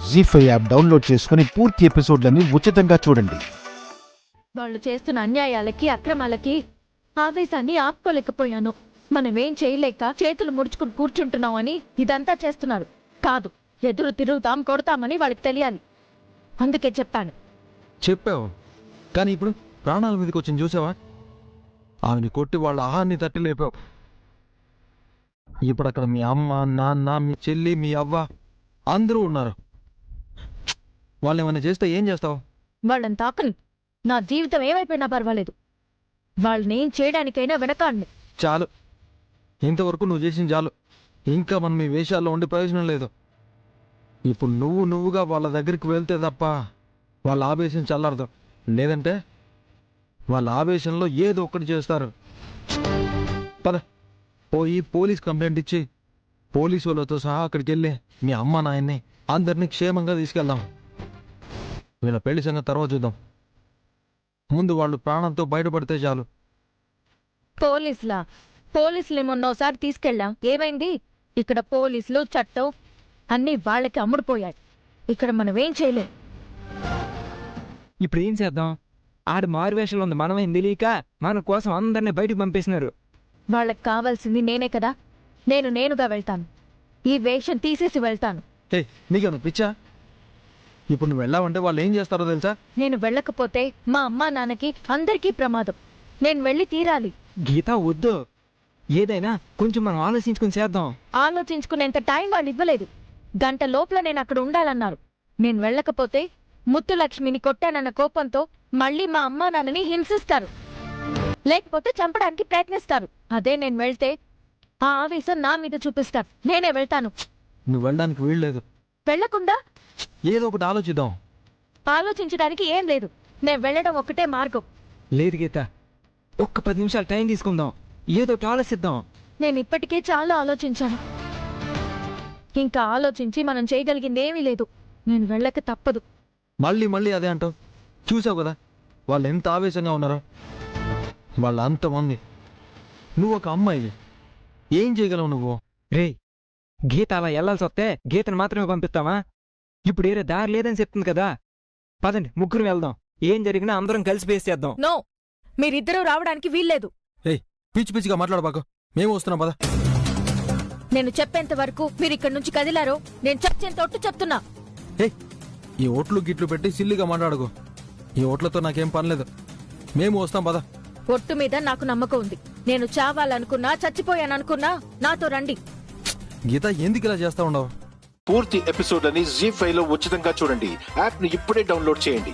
జీ5 app download చేసుకుని పూర్తి ఎపిసోడ్లని ఉచితంగా చూడండి. వాళ్ళు చేస్తున్న అన్యాయాలకి అక్రమాలకి ఆవేశాన్ని ఆపుకోలేకపోయాను. మనమేం చేయలేక చేతులు ముడుచుకుని కూర్చుంటున్నాం అని ఇదంతా చేస్తున్నారు. కాదు, ఎదురు తిరుగుతాం, కొడతామని వాళ్ళకి తెలియాలి. అందుకే చెప్పావు, కానీ ఇప్పుడు ప్రాణాల మీదకి వచ్చింది చూసావా? ఆమెని కొట్టి వాళ్ళ ఆహాన్ని తట్టి లేపావు. ఇప్పుడు అక్కడ మీ అమ్మ, నాన్న, మీ చెల్లి, మీ అవ్వ అందరూ ఉన్నారు. వాళ్ళు ఏమైనా చేస్తే ఏం చేస్తావు? వాళ్ళని తాకని నా జీవితం ఏమైపోయినా పర్వాలేదు. వాళ్ళని ఏం చేయడానికైనా వెనకాడిని. చాలు, ఇంతవరకు నువ్వు చేసిన చాలు. ఇంకా మనం ఈ వేషాల్లో ఉండే ప్రయోజనం లేదు. ఇప్పుడు నువ్వుగా వాళ్ళ దగ్గరికి వెళ్తే తప్ప వాళ్ళ ఆవేశం చల్లారదు. లేదంటే వాళ్ళ ఆవేశంలో ఏదో ఒకటి చేస్తారు. పద, పోయి పోలీస్ కంప్లైంట్ ఇచ్చి పోలీసు వాళ్ళతో సహా అక్కడికి వెళ్ళి మీ అమ్మ నాయన్ని అందరినీ క్షేమంగా తీసుకెళ్దాం. వీళ్ళ పెళ్లి సంగతి తర్వాత చూద్దాం. ముందు వాళ్ళు ప్రాణంతో బయటపడితే చాలు. పోలీసులు మొన్నోసారి తీసుకెళ్ళాం, ఏమైంది? ఇక్కడ పోలీసులు, చట్టం అన్నీ వాళ్ళకి అమ్ముడుపోయాయి. ఇక్కడ మనం ఏం చేయలేం. ఇప్పుడు ఏం చేద్దాం? ఆడు మారువేషంలో ఉంది, మనమేం తెలియక మన కోసం అందరినీ బయటకు పంపేసినారు. వాళ్ళకి కావాల్సింది నేనే కదా. నేనుగా వెళ్తాను. ఈ వేషం తీసేసి వెళ్తాను. నీకేమన్నా పిచ్చా? ఇప్పుడు నువ్వు వెళ్ళావంటే వాళ్ళు ఏం చేస్తారో తెలుసా? నేను వెళ్ళకపోతే మా అమ్మా నాన్నకి అందరికీ ప్రమాదం. నేను వెళ్ళి తీరాలి. గీత, వద్దు. ఏదైనా కొంచెం మనం ఆలోచించుకుని చేద్దాం. ఆలోచించుకునేంత టైం వాళ్ళు ఇవ్వలేదు. గంట లోపల నేను అక్కడ ఉండాలన్నారు. నేను వెళ్ళకపోతే ముత్తులక్ష్మిని కొట్టానన్న కోపంతో మళ్ళీ మా అమ్మా నాన్నని హింసిస్తారు, లేకపోతే చంపడానికి ప్రయత్నిస్తారు. అదే నేను వెళ్తే ఆ ఆవేశం నా మీద చూపిస్తారు. నేనే వెళ్తాను. నువ్వు వెళ్ళడానికి వీల్లేదు. వెళ్లకుండా ఏదో ఒకటి ఆలోచిద్దాం. ఆలోచించడానికి ఏం లేదు. నేను వెళ్ళడం ఒక్కటే మార్గం. లేదు గీత, ఒక్క 10 నిమిషాలు టైం తీసుకుందాం. ఏదో ఒకటి ఆలోచిద్దాం. నేను ఇప్పటికే చాలా ఆలోచించాను. ఇంకా ఆలోచించి మనం చేయగలిగింది ఏమీ లేదు. నేను వెళ్ళక తప్పదు. మళ్ళీ అదే అంటావు. చూసావు కదా వాళ్ళు ఎంత ఆవేశంగా ఉన్నారో. వాళ్ళ అంతమంది, నువ్వు ఒక అమ్మాయి, ఏం చేయగలవు నువ్వు? రే, గీత అలా వెళ్ళాల్సి వస్తే గీతను మాత్రమే పంపిస్తావా? ఇప్పుడు ఏరే దారి లేదని చెప్తుంది కదా. పదండి, ముగ్గురు వెళ్దాం. ఏం జరిగినా అందరం కలిసి పేసి చేద్దాం. నో, మీరిద్దరూ రావడానికి వీల్లేదు. పిచ్చిగా మాట్లాడబాకు. మేము వస్తున్నాం పద. నేను చెప్పేంత వరకు మీరు ఇక్కడి నుంచి కదిలారో నేను చచ్చేంత ఒట్టు చెప్తున్నా. ఈ ఓట్లు గిట్లు పెట్టి సిల్లిగా మాట్లాడకు. ఈ ఓట్లతో నాకేం పనిలేదు. మేము వస్తాం పద. ఒట్టు మీద నాకు నమ్మకం ఉంది. నేను చావాలనుకున్నా, చచ్చిపోయాననుకున్నా నాతో రండి. గీత, ఎందుకు ఇలా చేస్తా ఉండవు? పూర్తి ఎపిసోడ్ అని జీ5 లో ఉచితంగా చూడండి. యాప్ ని ఇప్పుడే డౌన్లోడ్ చేయండి.